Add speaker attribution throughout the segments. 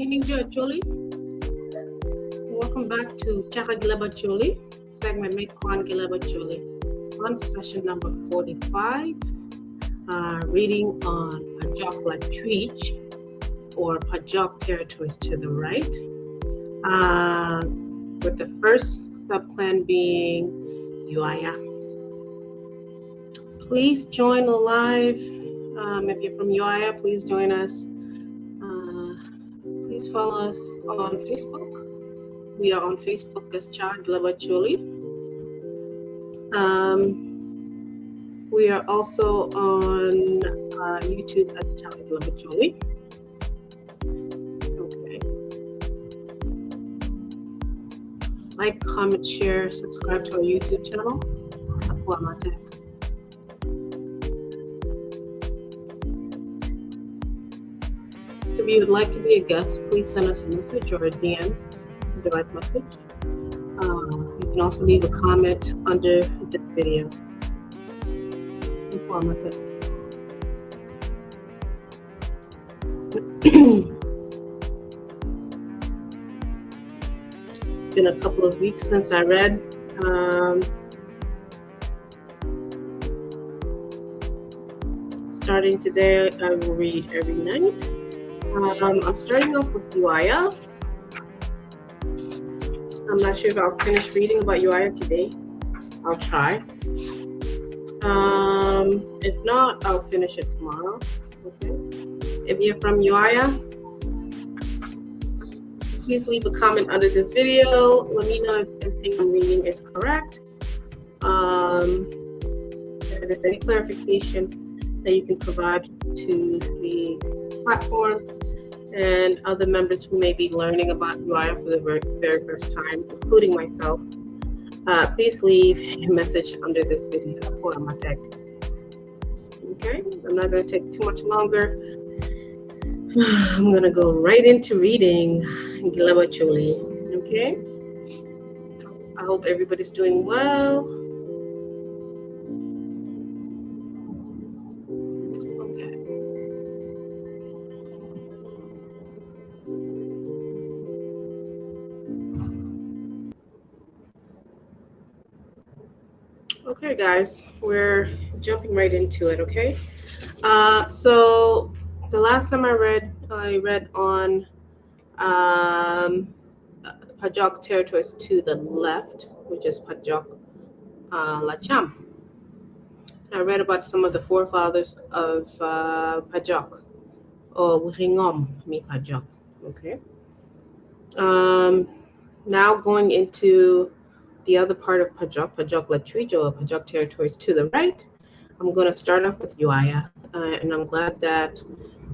Speaker 1: Leb Acholi. Welcome back to Chaka Leb Acholi, segment made Kwan Leb Acholi. On session number 45, reading on Pajok Lacuc or Pajok territories to the right, with the first subclan being Ywaya. Please join the live. If you're from Ywaya, please join us. Please follow us on Facebook. We are on Facebook as Chaka Leb Acholi. We are also on YouTube as Chaka Leb Acholi. Okay. Like, comment, share, subscribe to our YouTube channel. If you would like to be a guest, please send us a message or a DM, direct message. You can also leave a comment under this video. It's been a couple of weeks since I read. Starting today, I will read every night. I'm starting off with Ywaya. I'm not sure if I'll finish reading about Ywaya today. I'll try. If not, I'll finish it tomorrow. Okay. If you're from Ywaya, please leave a comment under this video. Let me know if everything I'm reading is correct. If there's any clarification that you can provide to the platform and other members who may be learning about Ywaya for the very first time, including myself, please leave a message under this video. Okay, I'm not going to take too much longer. I'm going to go right into reading Leb Acholi. Okay, I hope everybody's doing well. Okay, guys, we're jumping right into it, okay? So the last time I read on Pajok territories to the left, which is Pajok Lacuc. I read about some of the forefathers of Pajok, or Ringom mi Pajok, okay? Now going into the other part of Pajok Lacuc, or Pajok territories to the right, I'm going to start off with Ywaya, and I'm glad that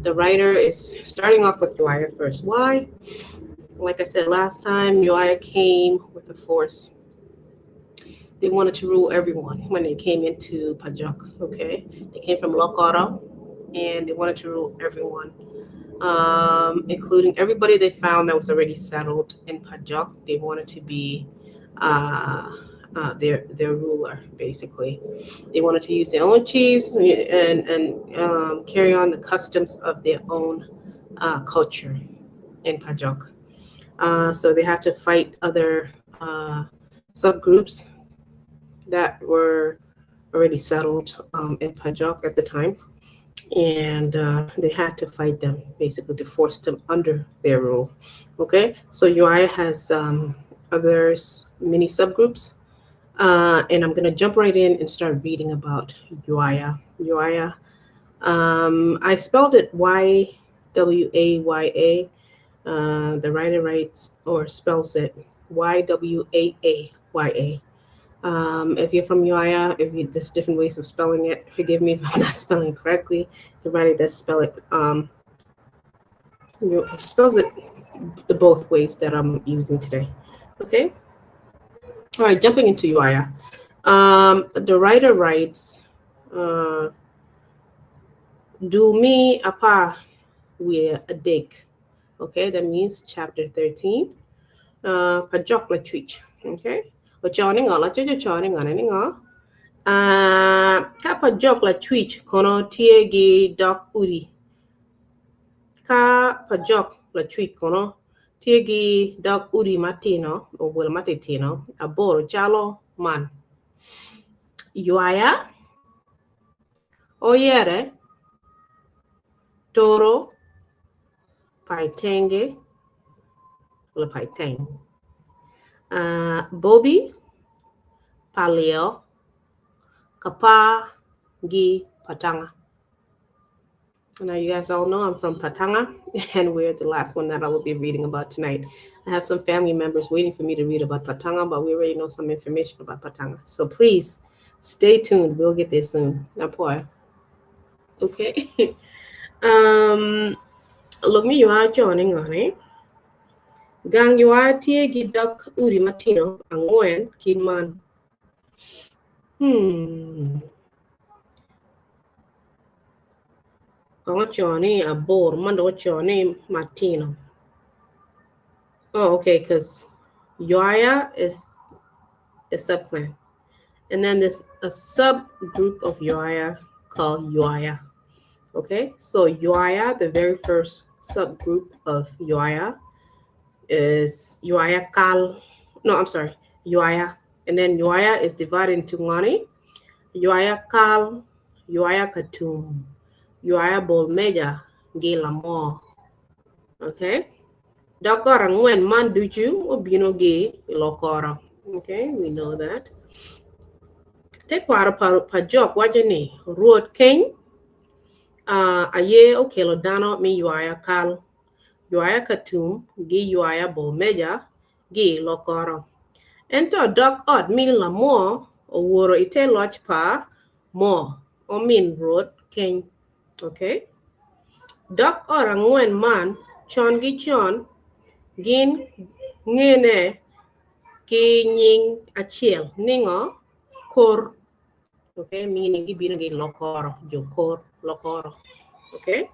Speaker 1: the writer is starting off with Ywaya first. Why? Like I said last time, Ywaya came with a force. They wanted to rule everyone when they came into Pajok, okay? They came from Lokoro, and they wanted to rule everyone, including everybody they found that was already settled in Pajok. They wanted to be their ruler, basically. They wanted to use their own chiefs and carry on the customs of their own culture in Pajok. So they had to fight other subgroups that were already settled in Pajok at the time, and they had to fight them, basically, to force them under their rule. Okay, so Ywaya has others, many subgroups, and I'm going to jump right in and start reading about Ywaya. Ywaya, I spelled it Ywaya. The writer writes or spells it Ywaya. If you're from Ywaya, there's different ways of spelling it. Forgive me if I'm not spelling it correctly. The writer does spell it. Spells it the both ways that I'm using today. Okay. All right, jumping into Ywaya. The writer writes, Dulmi apa we a dig. Okay, that means chapter 13. Pajok Lacuc. Okay. Ochoning on anything. Ka Pajok Lacuc kono tiegi dok uri. Ka Pajok la tweet kono tiegi dog uri matino o wel matitino aboro chalo man Ywaya oyere toro paitenge la paiteng Bobby paleo kapa gi patanga. Now you guys all know I'm from Patanga, and we're the last one that I will be reading about tonight. I have some family members waiting for me to read about Patanga, but we already know some information about Patanga. So please stay tuned. We'll get there soon. Now, boy. Okay. Look me you are joining on it. Gang you are tie gidak uri matino angoen kidman. What's your name? A board. Manda, what's your name? Martino. Oh, okay, because Ywaya is the subclan. And then there's a subgroup of Ywaya called Ywaya. Okay, so Ywaya, the very first subgroup of Ywaya is Ywaya Kal. No, I'm sorry, Ywaya. And then Ywaya is divided into Ngani, Ywaya Kal, Ywaya Katum, Ywaya Bolmeja, Gilamo. Okay. Dakara ngwen man duchu obino ge lokora. Okay, we know that. Take water pajok wajani road king. Aye okelo dano mi Ywaya Kal, Ywaya Katum, gi Ywaya Bolmeja, gi lokora. Ento dok odd min la mo o woro ite lodge pa mo o min road king. Okay. Dok ora ngwen man chon gi chon gin ngene ki nying achiel ningo kor. Okay, meaning gibino gi lokoro, jo kor lokoro. Okay,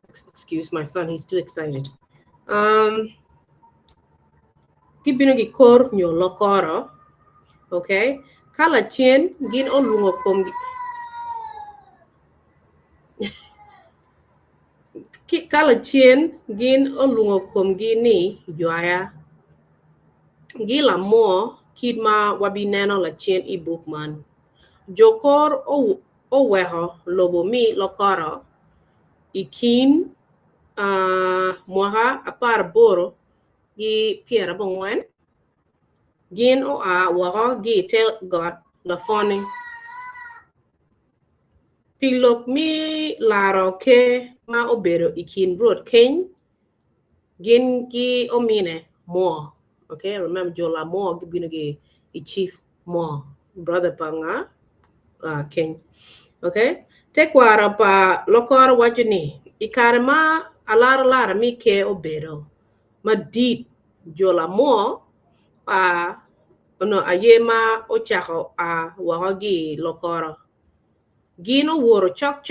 Speaker 1: excuse my son, he's too excited. Gibino gi kor nyo lokoro. Okay, kala chien gin olungo kom kala chien gin olungo kom gini Ywaya. Gila mo kidma wabineno la chien ibuk man. Jokor o weho lobo mi lokoro ikin moha apar boro gi piera bongwen gin o a waho gi tel got la foni pilok mi laro ke ma obero ikin road ken gin gi omine mo. Okay, remember jola mo gibino gi chief mo brother panga king. Okay, take wara pa lokor wajuni ikarma alara mi ke obero ma dit jola mo no ayema o chako wahagi lokoro gino woro chok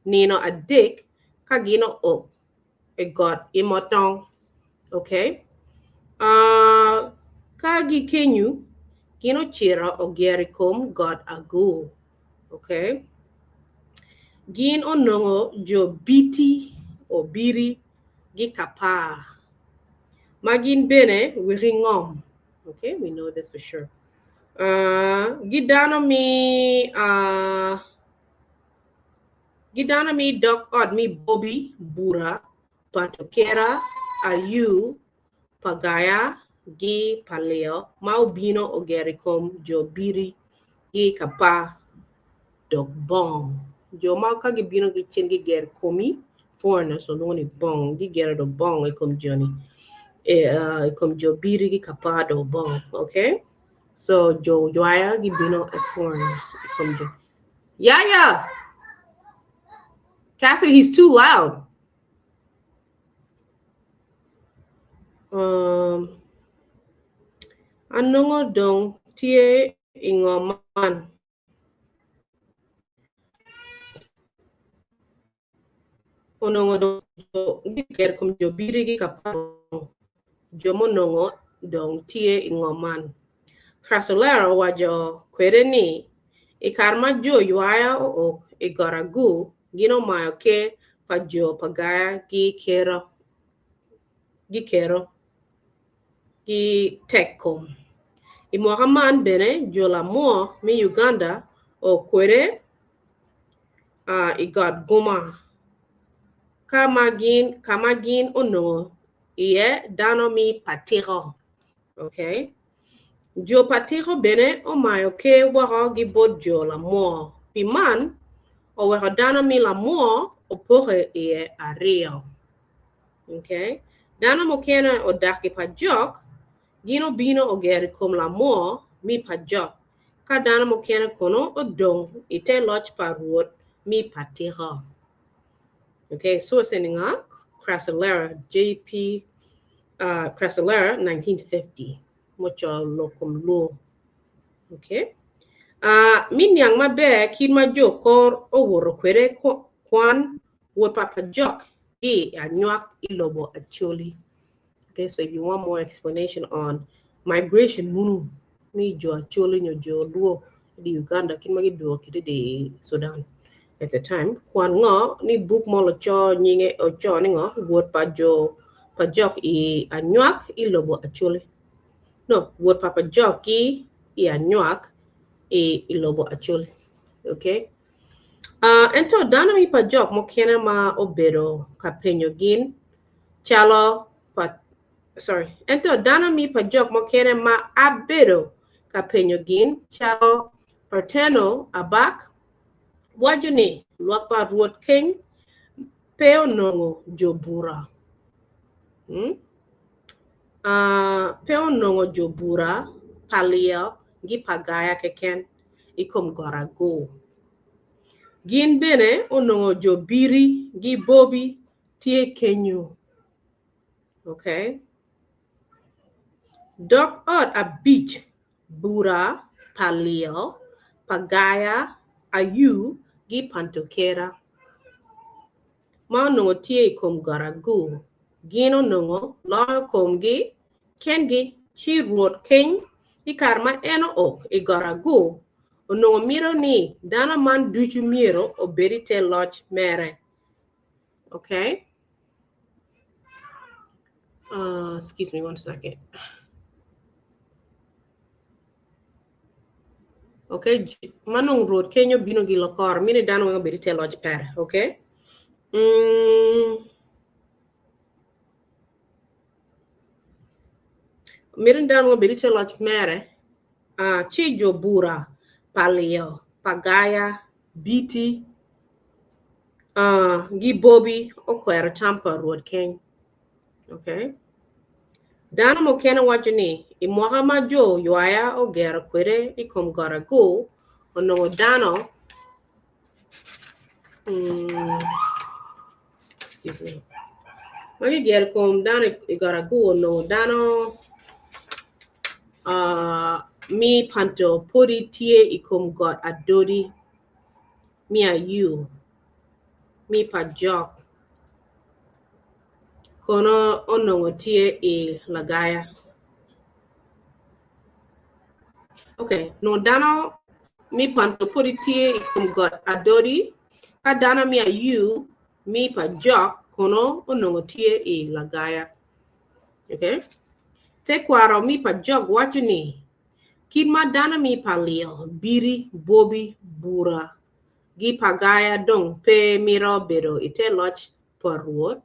Speaker 1: nino adik ka gino o e got imotong. Okay, kagi kenyu gino chira o gerikom got agu. Okay, gin onongo jo biti o biri gi kapa magin bene wiringom. Okay, we know this for sure. Gidano mi dok od mi Bobby Bura Pantokera Ayu Pagaya gi Paleo Maubino Ogerikom Jo Biri gi Kapa Dok Bong. Jo mau ka gibino gi chen gi ger komi foreigner so no ni bong gi ger do bong e kom joni kom jo biri gi Kapa do bong. Okay, so Jo Ywaya gibino as foreigners kom jo. Yeah. Cassidy, he's too loud. Anongo dong tie ingoman. Onongo dong ger kom jo biri gi Kapa jo monongo dong tie ingoman. Krasolero wajo kwereni ikarma Jo Ywaya o igoragu gino mayo ke pa Jo Pagaya gi kero. gi kero gi tekkom I Mohaman bene jola mo mi Uganda o kwere I got guma kamagin ono iye dano mi patiro okay jo patiro bene o mayo ke waro gi bod jola mo piman o wero dano mi la mo o pore iye ario okay dano mo kena o daki pajok gino bino o geri kom la mo mi pajok ka dano mo kena kono o dong ite loch paruot mi patiro okay so seninga Crasalera JP Crasalera 1950 mucho lokum lo okay min yang mabe kin ma jokor o woro kwere kwan wo papa jok anyak Leb Acholi okay so if you want more explanation on migration munu ni jo Acholi nyo jo duo di Uganda kin magi duo kide di Sudan at the time kwan ngo ni book molo cho nyinge o cho ni ngo wot pa jok anyak Leb Acholi no wot papa jok anyak Leb Acholi okay ento dana mi pajok mo kena ma obedo ka penyo gin chalo ento dana mi pajok mo kena ma abedo ka penyo gin chalo perteno abak wajuni luapa ruot king peo nongo jobura peo nongo jobura palio gi pagaya keken ikom gorago gin bene onongo jobiri gi bobi tie kenyu okay dok ot a beach bura palio pagaya ayu gi pantokera ma onongo tie kom garagu gin onongo lo kom gi kengi chi ruot king ikarma eno ok garagu onongo miro ni dana man duchu miro oberi te loch mere okay excuse me 1 second okay manong road kenyo bino gi lokor mine dana wengo beri te loch pere okay mirin dana wengo beri te loch mere chi jo bura palio pagaya biti gi bobi okwero tampa road ken okay dana mo kena wajuni imwaga majo Ywaya ogero kwere ikom gorago onongo dano excuse me magi gero kom dano gorago onongo dano mi panto pori tie ikom got adodi mi ayu mi pajok kono onongo tie lagaya okay no dano mi panto pori tie ikom got adodi ka dana mi ayu mi pajok kono onongo tie lagaya okay te kwaro mi pajok wachuni kin ma dana mi palio biri bobi bura gi pagaya dong pe miro bedo ite loch paruot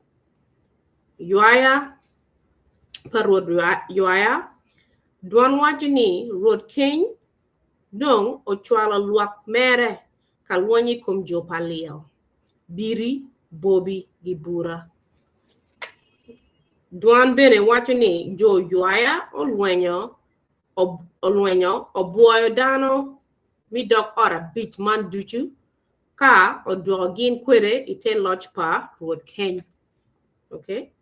Speaker 1: Ywaya paruot Ywaya duan wajuni road king dong ochwala luak mere kalwanyi kum jo palio biri bobi gi bura duan bene wachuni jo Ywaya olwenyo obuoyo dano mi dok ora bich man duchu ka odrogin kwere ite loch pa road ken okay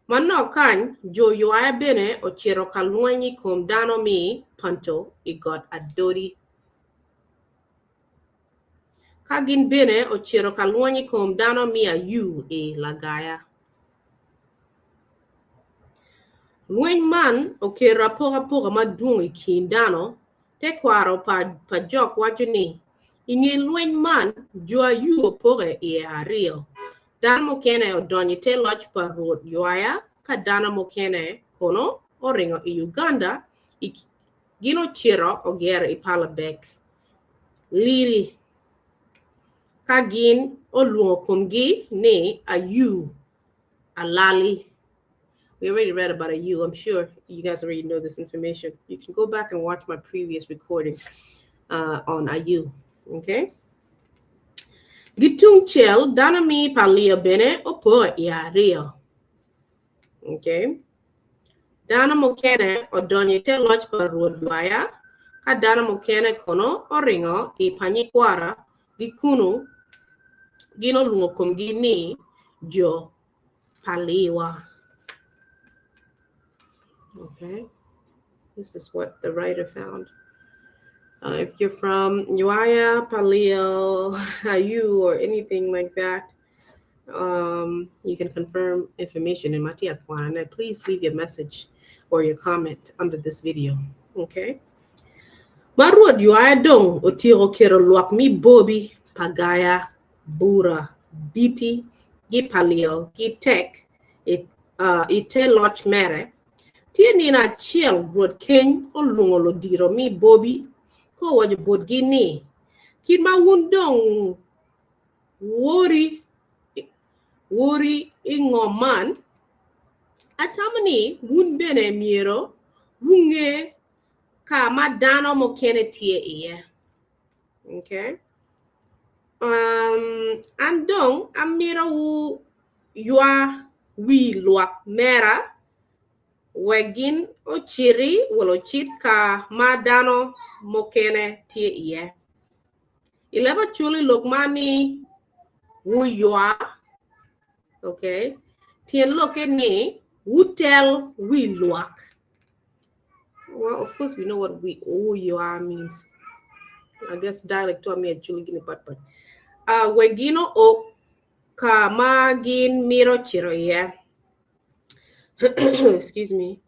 Speaker 1: Manno kany jo Ywaya bene ochero kalwanyi kum dano mi panto igot adori kagin bene ochero kalwanyi kum dano mi ayu lagaya Lweny man okero apoga maduong kin dano te kwaro pa jok wachuni ing'e lweny man jo ayu opoge ario Dana mokene o donyite lodge parod Ywaya ka dana mokene kono o ringo I Uganda gino chiro o gera I Palabek liri kagin o luongo kumgi ni a you a lali. We already read about a you. I'm sure you guys already know this information. You can go back and watch my previous recording on IU. Okay. Gitung chel dana mi palia bene opo ya rio. Okay. Dana mokene o donyete lodge pa ruod Ywaya ka dana mokene kono o ringo I panyikwara gi kunu gino lungo kumgi ni jo paliwa. Okay. This is what the writer found. If you're from Ywaya, Paleo, Ayu, or anything like that, you can confirm information in Matia Kwan. And please leave your message or your comment under this video. Okay. Marud Ywaya dong otiro kero luak mi bobi pagaya bura biti gi paleo gi tek ite loch mere tieni na chiel rod ken olungo lo diro mi bobi ko wajo bod gini kin ma wundong wori ingoman atamani wun bene miero wunge ka madano mo kene tie iye. Okay. Andong amira wu yua wi luak mera wegin o chiri wolo chit ka madano mokene tie iye. Leb Acholi lokmani wu yua. Okay. Tien loke ni wutel wi luak. Well, of course we know what wu yua means. I guess dialect to me Acholi gini but wegino o ka magin miro chiro iye. Excuse me.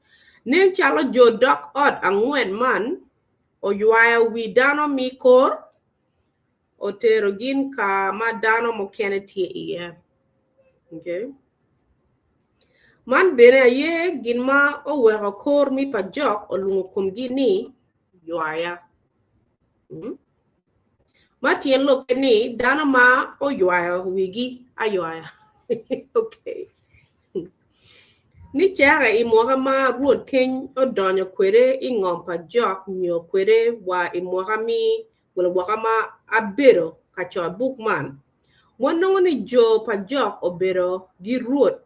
Speaker 1: Nen chalo jo dok ot angwen man o Ywaya wi dano mi kor o tero gin ka ma dano mo kene tie iye. Okay. Man bene aye gin ma o wero kor mi pajok o lungo kum gini Ywaya. Ma tien loke ni dano ma o Ywaya wigi a Ywaya. Okay. Ni Chaka imoha ma ruod ken o donyo kwere ingom pajok nyo kwere wa imoha mi wala wakama abero kacho bookman. Wanong ni jo pajok obero gi ruod.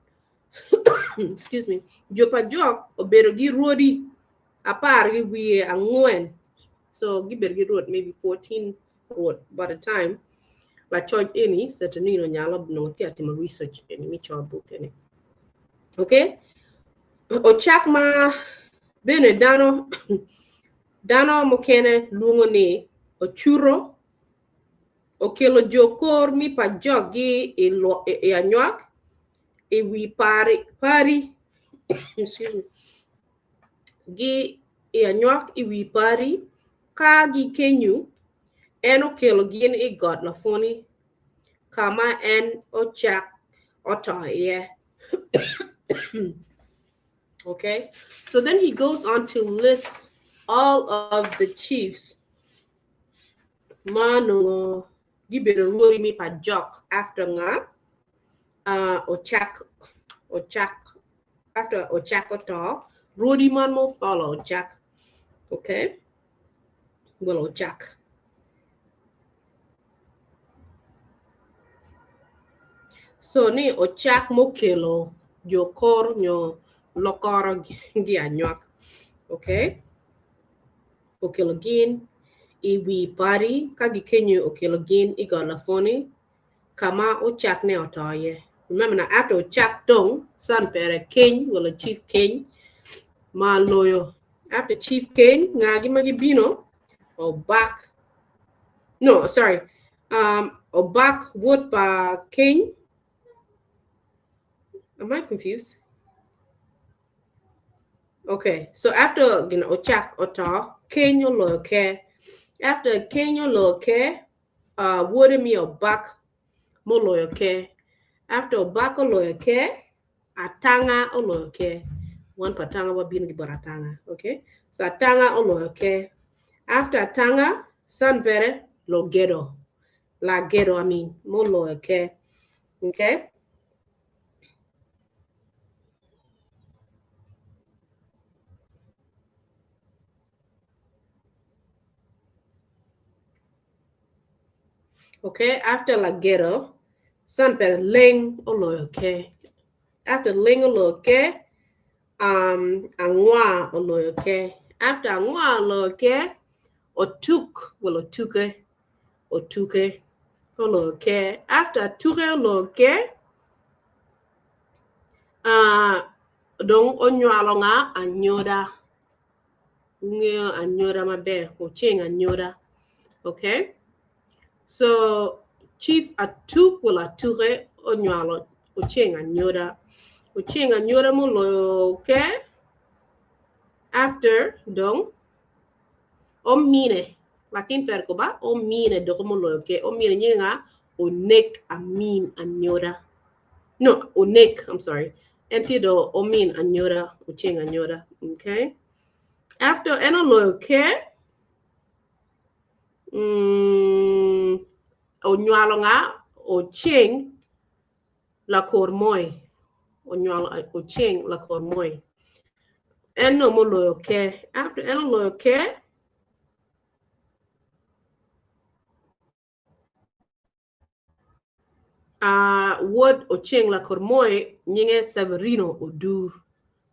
Speaker 1: Excuse me. Jo pajok obero gi ruodi apar gi wiye angwen. So gibero gi ruod maybe 14 ruod by the time la choj any setanino nyalo no tiatima research any mi cho book any. Okay? O chak ma bene dano mokene lungo ni o churo o kelo jokor mi pajok gi e anywak e wi pari excuse me gi e anywak e wi pari ka gi kenyu en o kelo gin e god la foni kama en o chak oto ye. Okay, so then he goes on to list all of the chiefs. Mano gibero ruori mi pajok after nga ochak after ochak oto ruori man mo follow ochak. Okay, well ochak. So ni ochak mo kelo jokor nyo lokoro gi anywak. Okay, okelo gin iwi pari kagi kenyu okelo gin igola foni kama ochak ne otoye. Remember now after ochak dong san pere king will a chief king ma loyo. After chief king ngagi magi bino o back no sorry o back wood pa king. Am I confused? Okay, so after ochak oto kenyo lo ke after kenyo lo ke would me o back mo lo ke After obako loyo ke, atanga oloyo ke. One patanga wa bin gibaratanga. Okay? So atanga oloyo ke. After atanga, sanbere lo gero. La gero, I mean, mo loyo ke. Okay? Okay, after la ghetto, san per ling oloyoke. After ling oloyoke, angwa oloyoke. After angwa oloyoke, otuk will otuke oloyoke. After tuke oloyoke, dong onywalonga anyoda. Unge anyoda mabe, oching anyoda. Okay? So chief atuk will atuke onywalo oching anyoda. Uching anyoda mo loyo ke after dong omine lakin per ko ba omine do mo loyo ke omine nyinga onek amin anyoda. No, onek, I'm sorry. Enti do omin anyoda uching anyoda. Okay? After eno loyo ke onywalo nga oching la kormoy. Onywalo oching la kormoy. Eno mo loyo ke. After eno loyo ke word ocheng la kormoy nyinge Severino Odur.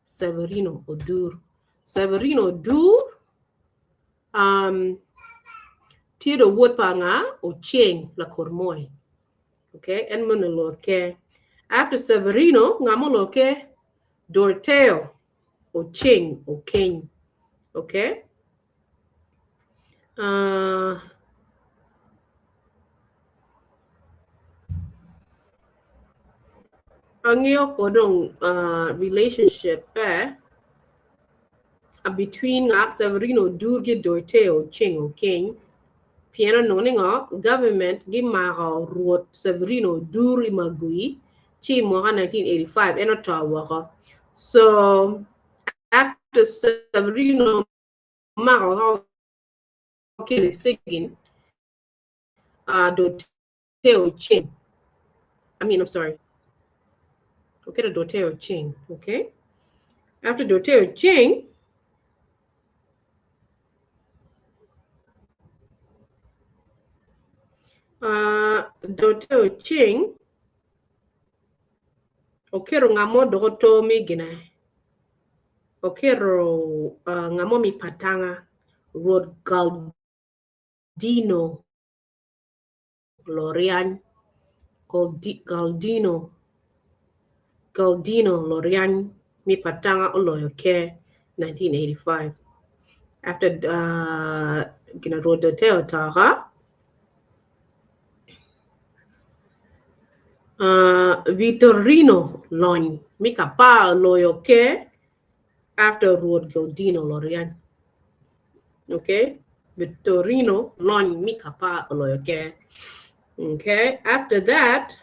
Speaker 1: Severino Odur. Severino Odur tido word pa nga ocheng la kormoy. Okay, en mo lo ke. After Severino nga mo lo ke Dorteo ocheng okeng. Okay? Ang iyo ko dong relationship between nga Severino Durge Dorteo Ching King piano noni nga government gi maka ruot Severino Duri Magui chi mwaka 1985 eno tawaka. So after Severino maka kili sigin Dorteo Ching. I'm sorry. Okay, the Dorteo Ching. Okay. After Dorteo Ching, Dorteo Ching, okero ngamo dogoto migina. Okero ngamo mi patanga Road Galdino Lorian Galdino Lorian mi patanga oloyoke 1985. After gina Road Dorteo Taga Vitorino Loin Mika pa loyoke after Road Galdino Lorian. Okay? Vitorino Loin Mika pa loyoke. Okay? After that,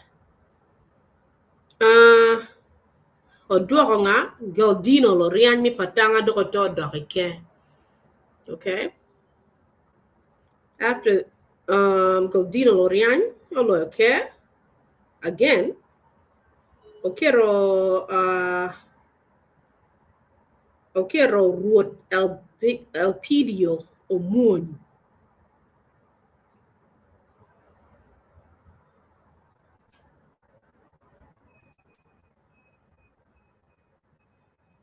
Speaker 1: Oduoronga Galdino Lorian mi patanga dokoto dorike. Okay? After Galdino Lorian oloyoke again. Okero Ruot Elpidio Omun.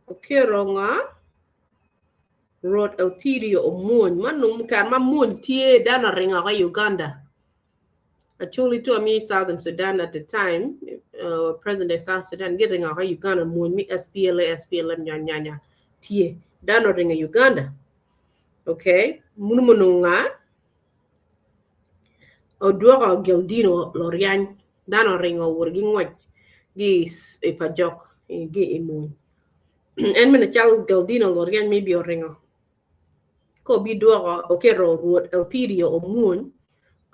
Speaker 1: Okero nga Ruot Elpidio Omun. Manum kan mamun tie dana ringa ka Uganda. Acholi to me Southern Sudan at the time, President South Sudan getting a Uganda mun mi SPLM nyanya tie dano ringa Uganda. Okay, mununga Oduoka Galdino Lorian dano ringa working what gis a pajok gi imun. And when a child Galdino Lorian maybe a ringa. Ko bi duoka okero Ruot Elpidio o mun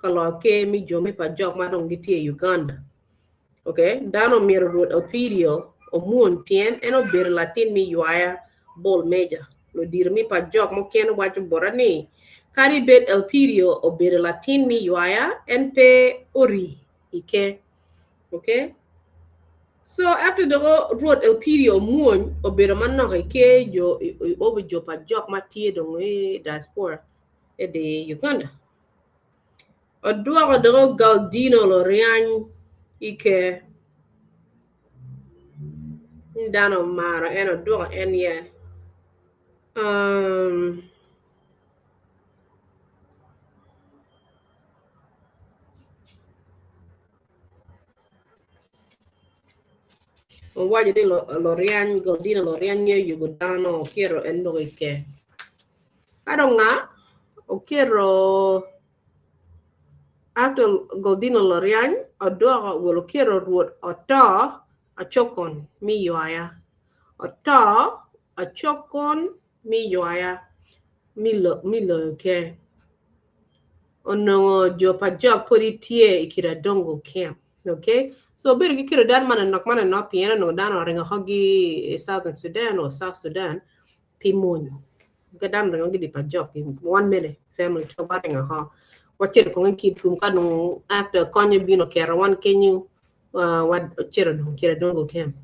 Speaker 1: kalo ke mi jomi pajok madong gitie Uganda. Okay, dano miro ruot Elpidio o muon pien en o bir latin mi Ywaya bol meja. Lo dir mi pa jok mo ken wacho borani. Kari bet Elpidio o bir latin mi Ywaya en pe ori ike. Okay. So after the road Elpidio muon o bir manno ke jo over jo pa jok ma tie dong diaspora e de Uganda. O duwa o Galdino lo riany ike dano mara en o duwa en ye. Um, waje de Lorian Goldina Lorian ye Yugudano Kiro and Noike. I don't know. Okiro after Goldina Lorian, a dog will Kiro wood a ta a chokon mi yoaya. A ta a chokon mi yoaya. Milo ke. Ono jopa job put it here ikira dongo camp. Okay? So bir kira dan man nok man no piano no dan or ringa hogi Southern Sudan or South Sudan pimun. Gadam ringa gidi pa job in 1 minute family to batting a ha. What chero kung kid kum kanu after konya bino kera one kenyu what chero no kira dongo camp.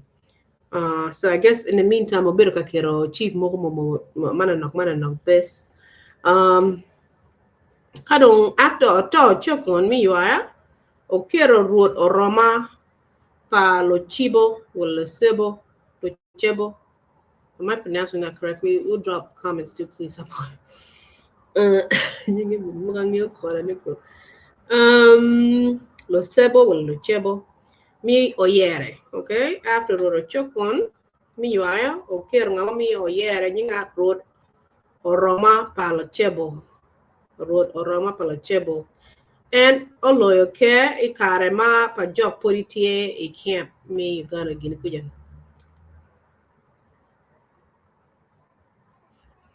Speaker 1: So I guess in the meantime, a bit of kero chief mo mananok best. Kadong after a to choke on me, you are. Okero road or Roma pa lo chibo or lo sebo lo chebo. Am I pronouncing that correctly? We'll drop comments too, please. Lo sebo or lo chebo. Mi oyere, okay? After road chokon, mi yuaya, okero nga mi oyere, nyinga road or Roma pa lo chebo. Road or Roma pa lo chebo. And oloyo ke ikare ma pa job politie e camp me Uganda gini kujan.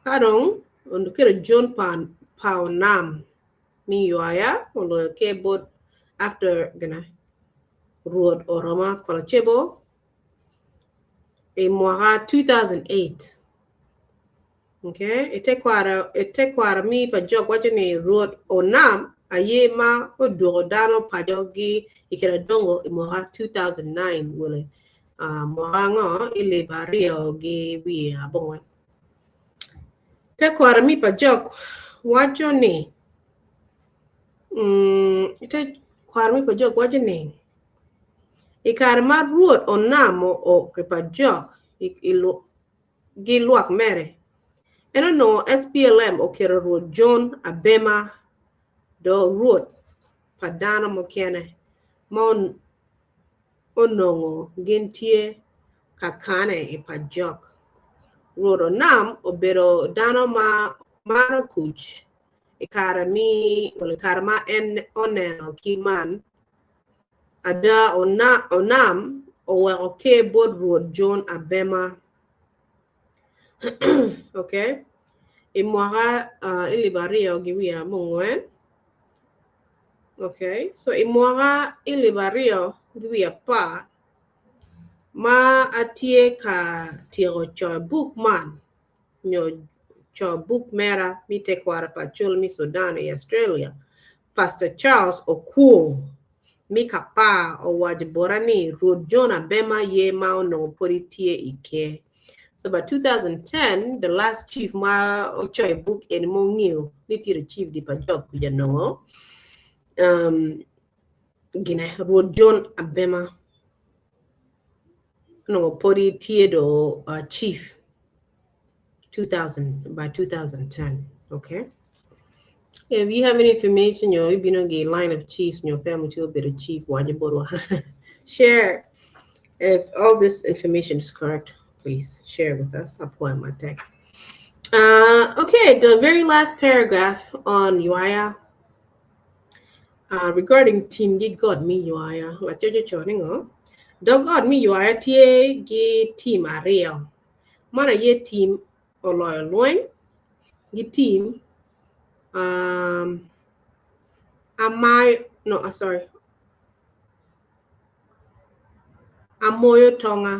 Speaker 1: Karong on kira John pan pao nam mi yoaya oloyo ke bot after gana road oroma palachebo e mwaka 2008. Okay, ite kwara mi pa job wajani road onam aye ma odoro pa jogi ikira dongo e mwaka 2009 wole. Morango ile barrio gi wi abongwe. Te kwara mi pa jok wacho ni te kwara mi pa jok wacho ni ikar mar ruot onamo o ke pa jok ilo gi luak mere. Eno no SPLM o kero ruot John Abema do ruot pa dana mo kene mon onongo gintie kakane e pa jok. Roro nam obero dano ma maro kuch ikara mi wala ikara ma en oneno kiman ada onam owe ke bod road John Abema. Okay, imwaka ilibario giwia mungwen. Okay, so imwaka ilibario giwia pa ma atie ka tiro choy book man nyo cho book mera mi te kwara pa chul mi Sudan e Australia. Pastor Charles Okuo mi kapa o wajiborani Ruth John Abema ye mao no politie ike. So by 2010, the last chief ma ochoy book en mo ngiu ni tira chief di pa jok kujanongo. Gine Ruth John Abema no politie do chief 2010, okay? If you have any information, you've been on a line of chiefs in your family, to a bit of chief, share. If all this information is correct, please share with us. I'll point my deck. Okay, the very last paragraph on Ywaya regarding team Gi God Me Ywaya. What you're joining Dog God Me Ywaya tie gi team Ariel. Mana ye team Oloy Loin. Gi team sorry. amoyo tonga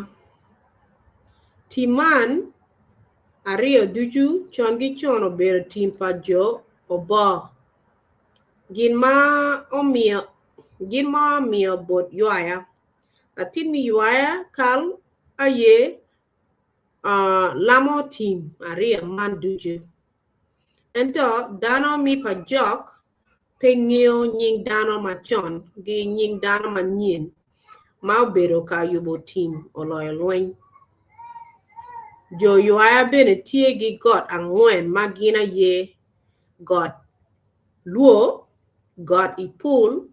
Speaker 1: timan ario duju chon gi chon obedo tim pa jo obo gin ma omiyo bot ywaya atin mi ywaya kal aye lamo tim ario man duju ento dano mi pa jok pengio nying dano machon gi nying dano manyien ma obedo ka yubo tim oloyo lweny jo ywaya bene tie gi got ang'wen ma gin aye got luo got ipul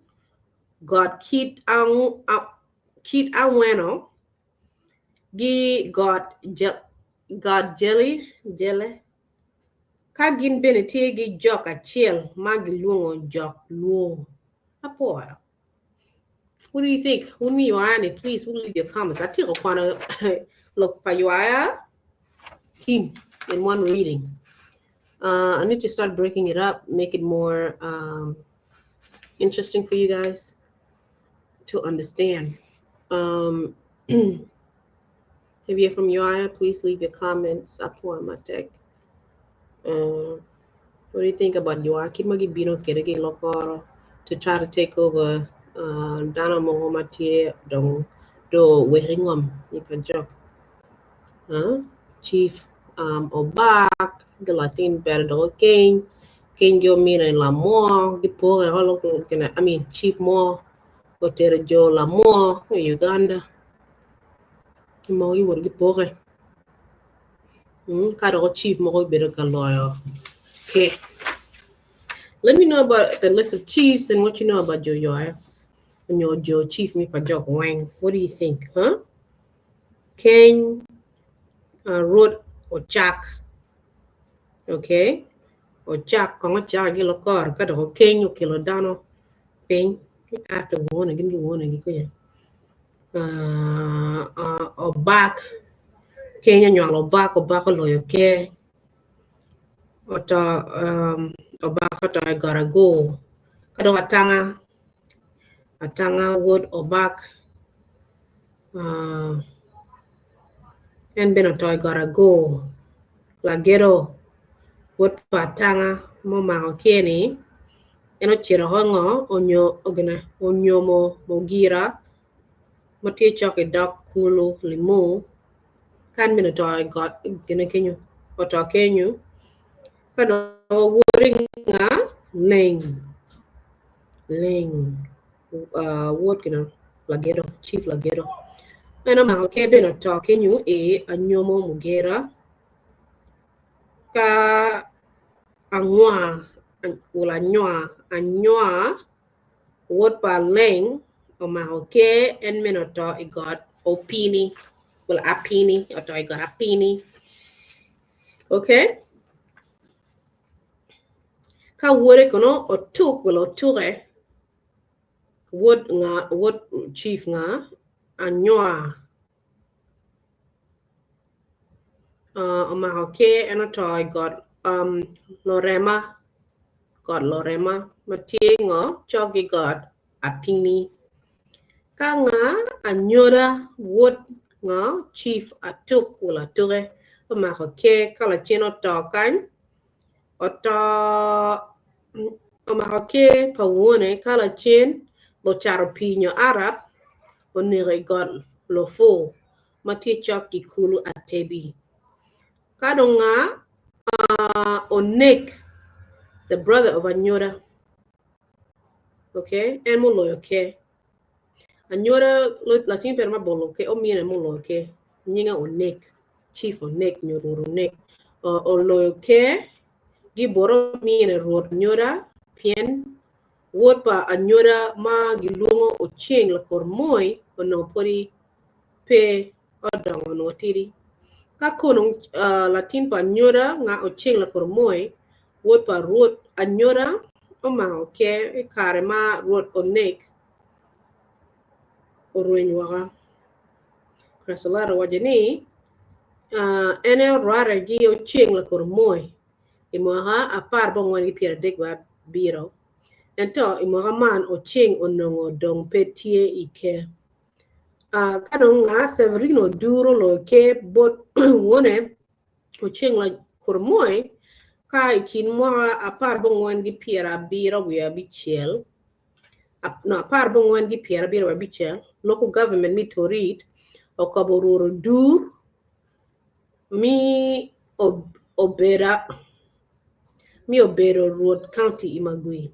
Speaker 1: got kit ang'weno gi got jele ka gin bene tie gi jok achiel ma giluongo jok luo apoya. What do you think? Wouldn't me Ywaya, please leave your comments. I think I'll want to look for Ywaya team in one reading. I need to start breaking it up, make it more interesting for you guys to understand. If you're from Ywaya, please leave your comments up on my tech. What do you think about Ywaya? Kimagi Bino Kerege Lokoro to try to take over Dana Mohomatie do Weringom Nipajok. Chief Obak, the Latin Berdo King Yo Mina and Lamore, the poor I mean Chief Moore, Otera Joe Lamore, Uganda. Mo you would get poor. Kado Chief Mo better lawyer. Okay. Let me know about the list of chiefs and what you know about Ywaya. And your Joe Chief me Pajok Wang. What do you think? Ken Road or Chaka. Okay. O Chaka kong Chaka gilo kor kada ko Ken yo kilo dano ping after one again ko ya. O back Kenya nyalo back loyo ke. Ota o back ota I gotta go. Kada atanga wood o back and ben ota I gotta go. Lagero wood patanga mo ma okeni eno chiro hongo onyomo mogira motie choke dok kulu limu kan mina to I got gina kenyu oto kenyu kano wuringa leng word kina lagero chief lagero eno ma okebe no to kenyu anyomo mugera ka anywa word pa leng o ma okay en minoto I got opini apini or I got apini okay ka wore kono o tuk o ture word chief nga anywa o ma okay en to I got lorema matingo chogi got apini ka nga anyora word nga chief atuk wala ture o ma okay kala cheno to kan o ma okay pa wone kala chen lo charo pinyo arab o nire got lo fo mati choki kulu atebi kadonga onek the brother of Anyora okay and mo loyo okay Anyora latin per ma bolo okay o mine mo loyo okay nyinga onek chief onek nyororo onek o loyo okay giboro mine ruot Anyora pien wot pa Anyora ma gilungo o ching la kor moy o no pori pe odongo no tiri ka kono latin pa Anyora nga o ching la kor moy wot pa ruot Anyora o ma okay kare ma ruot onek o rueny waka krasalara wajani ene rara gi o ching la kor moy imoha apar bongwan gi piera dek wa biro ento imoha man o ching onongo dong petie ike Kanong nga Severino duro lo ke bot wone kuching la kurmoy kai kin mo apar bongwan gi piera bira we abichel no apar bongwan gi piera bira we abichel local government mi torit o kabororo dur mi obera mi obero road county imagui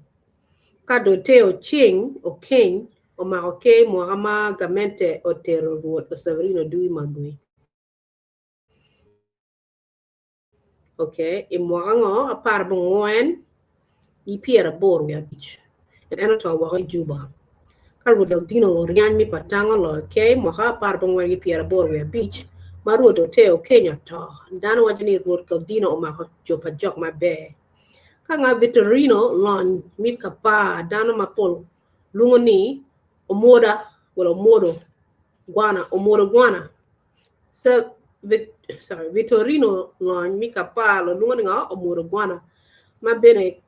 Speaker 1: kado te o ching o king o maoke mohama gamente o tero road o Severino du imagui. Okay, imwango apar bongwan i piera bor we abich and enoto wa juba karu del dino lo rian mi patanga lo ke moha par bongwan i piera bor we beach maru do teo kenya to dan wajini road del dino o ma jopa jok ma be kanga veterino lon mi kapa dano mapol lungoni omoda wala omodo guana so Vitorino lon mi kapa lo lungoni nga omodo guana ma bene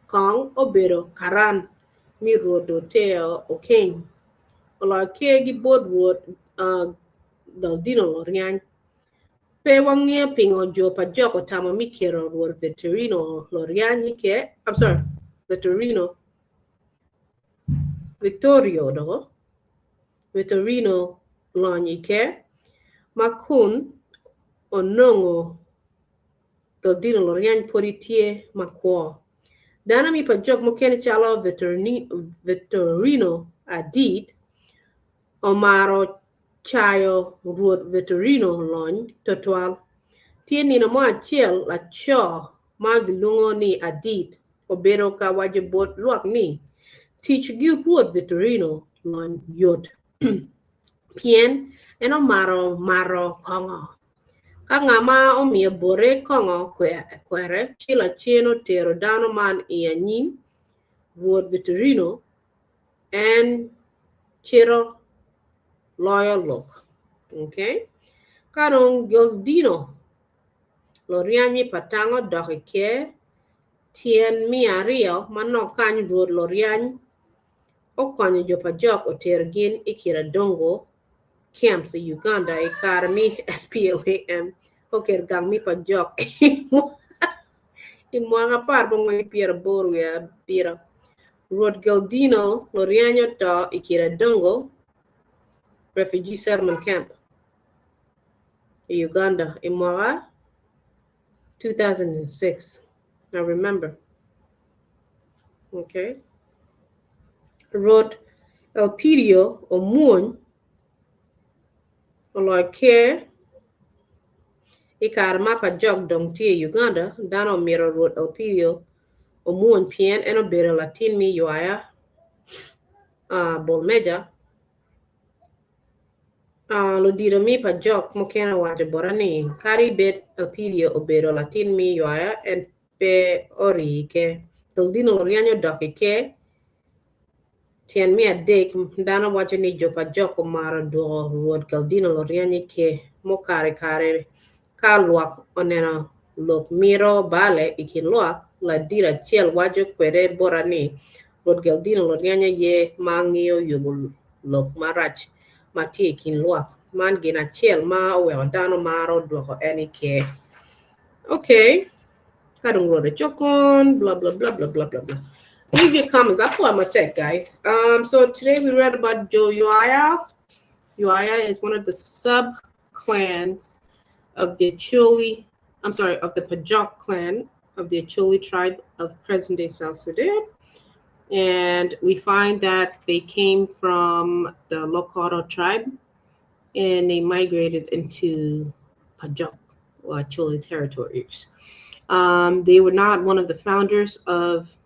Speaker 1: kong obero karan mi rodo teo o king ola kegi bod road dal dino lo rian pe wangie pingo jopa joko tama mi kero road veterino lo rian ke I'm sorry veterino Victorio do veterino lo ke makun onongo dal dino lo rian poritie makwo dana mi pa jok mo kene chalo veterino adit omaro chayo ruot veterino lony totual tieni na mo achiel la cho mag lungo ni adit obero ka wajibot luak ni teach gi ruot veterino lony yot pien en omaro kongo ka ng'ama omiyo bore kongo kwere chila chieno tero dano man ianyin ruot veterino en chiro loyal look okay karong goldino loriani patango doke tien miario manok kany ruot loriani okwanyo jopa jok otergin ikira dongo camps in Uganda e karmi SPLAM oker gang mi pa jok imwanga par bongo piera boru ya pira Road Galdino loriani to ikira dongo refugee settlement camp in Uganda in Mara 2006. Now remember, okay? Road Elpidio or Moon or like care Ikarmapa jog dong tia Uganda, Dano Mira Road Elpidio or Moon Pien and a better Latin me Ywaya Bolmeja. Lodira mi pa jok mokena waje borani kari bet Elpidio obero Latin mi Ywaya and pe ori ke Doldino Loriano doke ke tien mi adek dana wacho ni jopa joko mara do ruod Galdino Loriani ke mo kare ka luak onena lok miro bale ikin luak la dira chiel wajo kwere borani ruod Galdino Loriani ye mangio yugo lok marach mati ikin luak man gina chiel ma owe dano maro doko eni ke okay kadung rode chokon blah blah blah blah blah blah blah. Leave your comments. I pull out my tech, guys. So today we read about Joe Ywaya. Ywaya is one of the sub-clans of the Acholi, of the Pajok clan of the Acholi tribe of present-day South Sudan. And we find that they came from the Lokoro tribe and they migrated into Pajok or Acholi territories. They were not one of the founders of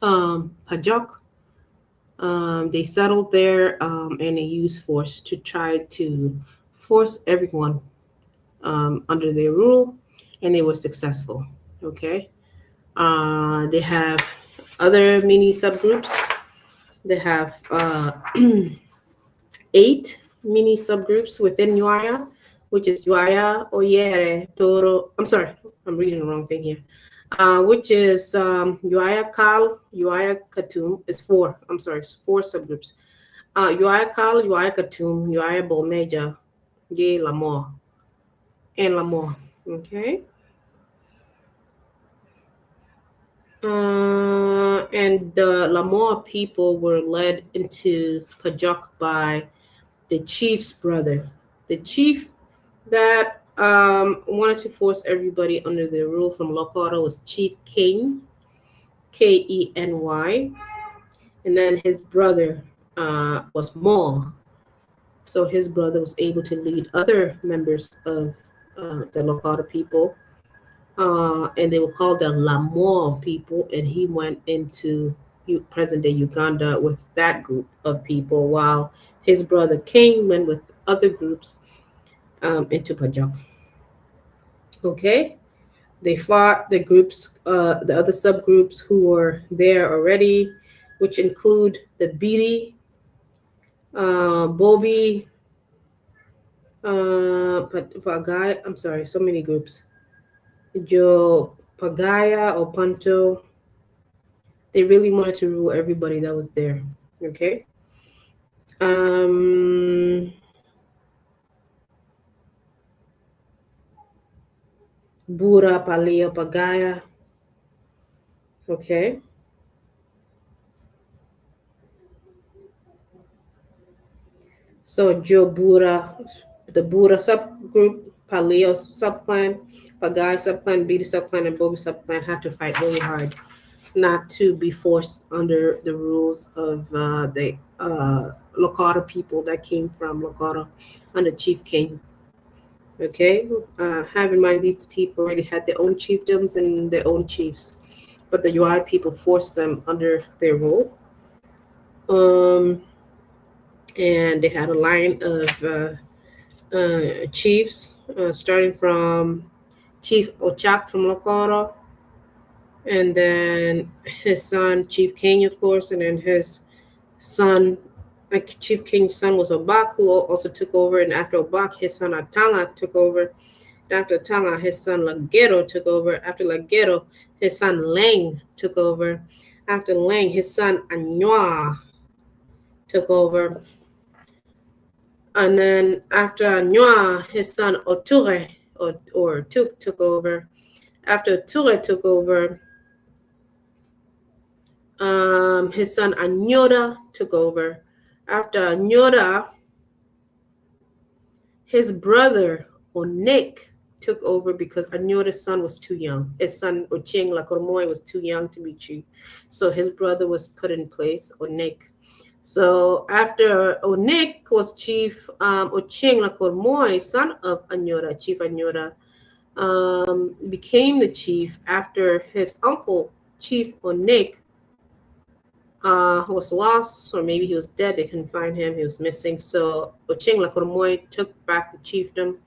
Speaker 1: Pajok. They settled there and they used force to try to force everyone under their rule, and they were successful. Okay, they have other mini subgroups. They have 8 mini subgroups within Ywaya, which is Ywaya, Oyere, Toro. I'm sorry, I'm reading the wrong thing here. Which is Ywaya Kal, Ywaya Katum is 4. It's 4 subgroups. Ywaya Kal, Ywaya Katum, Ywaya Bolmeja, Ye Lamor, and Lamor. Okay. And the Lamor people were led into Pajok by the chief's brother. The chief that wanted to force everybody under their rule from Lakota was Chief King, Keny, and then his brother was Maul. So his brother was able to lead other members of the Lakota people, and they were called the Lamor people, and he went into present-day Uganda with that group of people, while his brother King went with other groups into Pajok. Okay, they fought the groups, the other subgroups who were there already, which include the Bidi, Bobi, Pagaya. I'm sorry, so many groups. Joe Pagaya or Panto. They really wanted to rule everybody that was there. Okay. Bura Paleo Pagaya. Okay. So Joe Bura, the Bura subgroup, Paleo subclan, Pagaya subclan, Bidi subclan, and Bobi subclan had to fight really hard not to be forced under the rules of the Lakota people that came from Lakota under Chief King. Okay, have in mind these people already had their own chiefdoms and their own chiefs, but the UI people forced them under their rule. And they had a line of chiefs, starting from Chief Ochak from Lakota, and then his son Chief King, of course, and then his son, Chief King's son was Obak, who also took over, and after Obak, his son Atanga took over. And after Atanga, his son Lagero took over. After Lagero, his son Leng took over. After Leng, his son Anywa took over. And then after Anywa, his son Oture or Tuk took over. After Oture took over, his son Anyoda took over. After Anyoda, his brother Onik took over because Anyoda's son was too young. His son Ocheng Lakormoy was too young to be chief. So his brother was put in place, Onik. So after Onik was chief, Ocheng Lakormoy, son of Anyoda, Chief Anyoda, became the chief after his uncle, Chief Onik, was lost, or maybe he was dead. They couldn't find him. He was missing. So Ocheng Lakormoy took back the chiefdom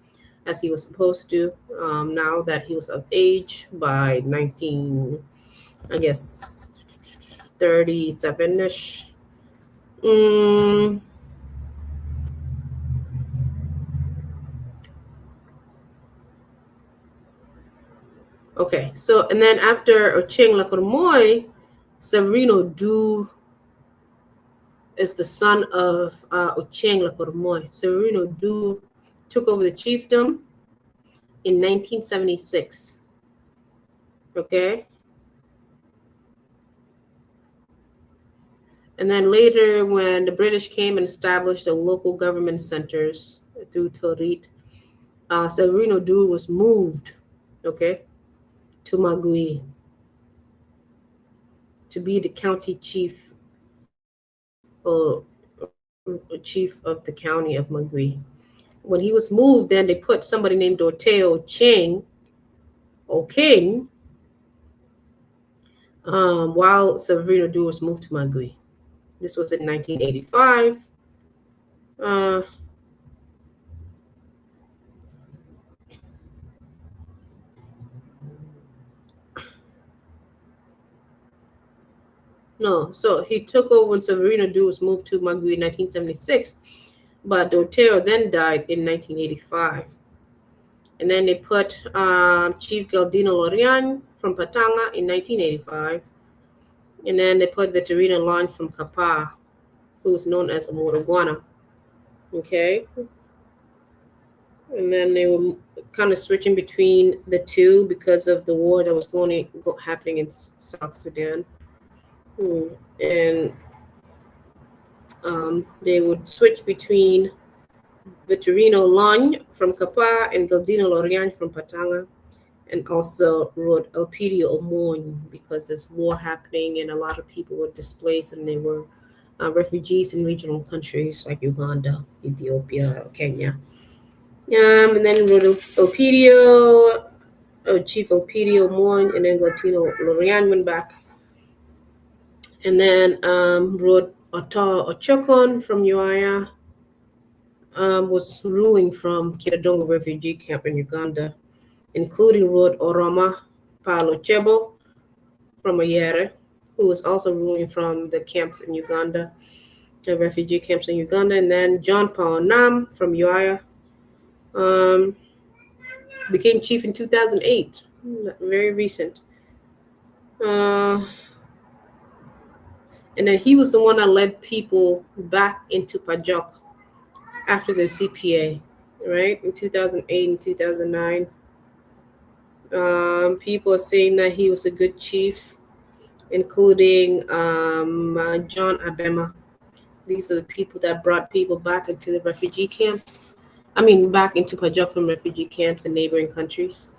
Speaker 1: as he was supposed to. Now that he was of age by 37-ish. Okay, so and then after Ocheng Lakormoy, Severino Du is the son of Ocheng Lakormoy. Severino Du took over the chiefdom in 1976. Okay. And then later, when the British came and established the local government centers through Torit, Severino Du was moved, okay, to Magui to be the county chief or chief of the county of Magui. When he was moved, then they put somebody named Dorteo Ching or King, while Severino Du was moved to Magui. This was in 1985. No, so he took over when Severino Du was moved to Magui in 1976, but Dorteo then died in 1985. And then they put Chief Galdino Lorian from Patanga in 1985. And then they put Veterina Launch from Kapa who was known as Moruguana. Okay, and then they were kind of switching between the two because of the war that was happening in South Sudan. And they would switch between Victorino Lany from Kapa and Galdino Lorian from Patanga, and also wrote Elpidio Omoy because there's war happening and a lot of people were displaced and they were refugees in regional countries like Uganda, Ethiopia, Kenya. And then wrote Elpidio, Chief Elpidio Omoy, and then Galdino Lorian went back. And then wrote Ota Ochokon from Ywaya, was ruling from Kiradongo refugee camp in Uganda, including Rod Oroma Paulo Chebo from Oyere, who was also ruling from the camps in Uganda, the refugee camps in Uganda. And then John Paul Nam from Ywaya became chief in 2008, very recent. And then he was the one that led people back into Pajok after the CPA, right, in 2008 and 2009. People are saying that he was a good chief, including John Abema. These are the people that brought people back into the refugee camps. Back into Pajok from refugee camps in neighboring countries.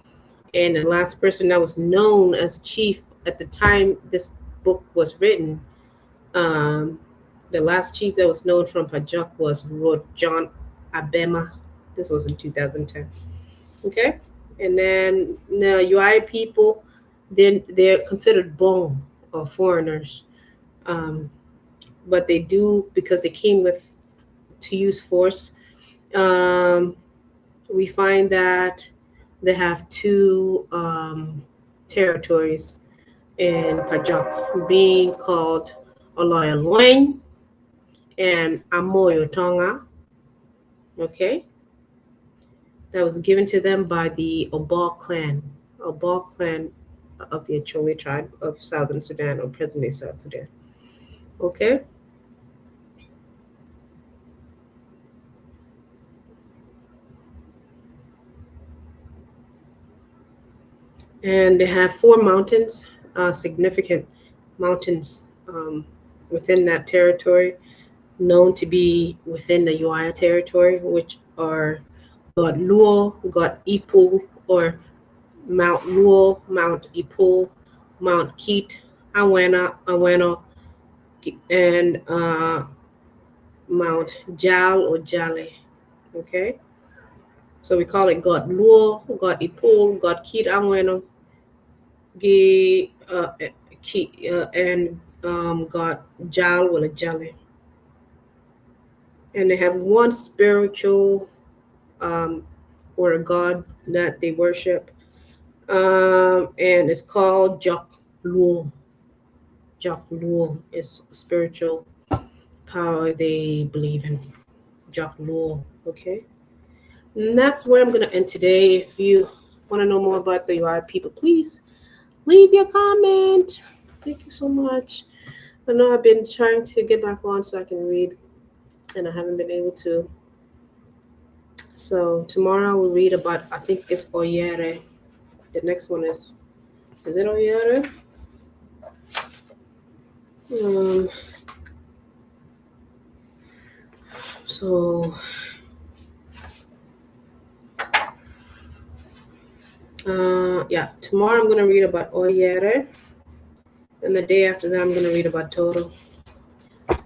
Speaker 1: And the last person that was known as chief at the time this book was written, the last chief that was known from Pajok was John Abema. This was in 2010. Okay? And then the Ywaya people, then they're considered Bon or foreigners. But they do, because they came to use force. We find that they have two territories in Pajok, being called Oloya Lueng and Amoyo Tonga. Okay, that was given to them by the Obal clan of the Acholi tribe of Southern Sudan, or present-day South Sudan. Okay. And they have 4 mountains, significant mountains within that territory, known to be within the Ywaya territory, which are God Luo, God Ipu, or Mount Luo, Mount Ipu, Mount Keet, Aweno, and Mount Jal or Jale. Okay? So we call it God Luo, God Ipu, God Keet, Aweno, and God Jal or Jale. And they have one spiritual or a god that they worship, and it's called Jok Luo. Jok Luo is spiritual power they believe in. Jok Luo, okay? And that's where I'm going to end today. If you want to know more about the Ywaya people, please leave your comment. Thank you so much. I know I've been trying to get back on so I can read, and I haven't been able to. So tomorrow we'll read about, I think it's Oyere. The next one is it Oyere? Tomorrow I'm going to read about Oyere, and the day after that I'm going to read about Toro.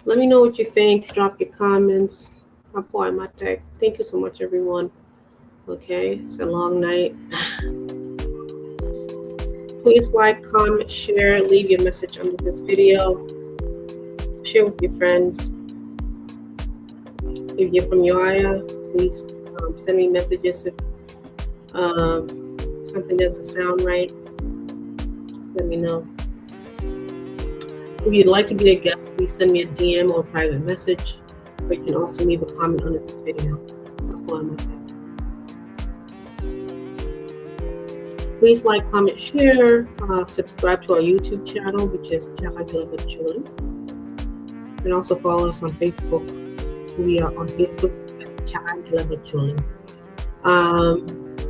Speaker 1: Let me know what you think. Drop your comments. Thank you so much, everyone. Okay, it's a long night. Please like, comment, share, leave your message under this video. Share with your friends. If you're from Ywaya, please send me messages if something doesn't sound right. Let me know. If you'd like to be a guest, please send me a DM or a private message. Or you can also leave a comment under this video. Please like, comment, share, subscribe to our YouTube channel, which is Chaka. And also follow us on Facebook. We are on Facebook as Chaka Leb Acholi.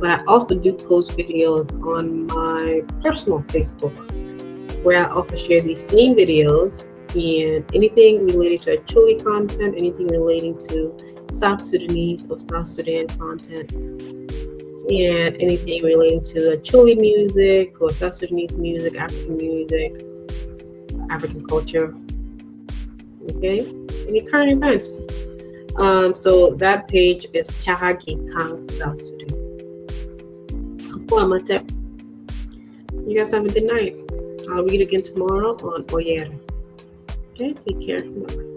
Speaker 1: But I also do post videos on my personal Facebook, where I also share these same videos and anything related to Acholi content, anything relating to South Sudanese or South Sudan content, and anything relating to Acholi music or South Sudanese music, African culture, okay, any current events. So that page is Chaka Kang South Sudan. You guys have a good night. I'll read again tomorrow on Oyera. Okay, take care. Bye.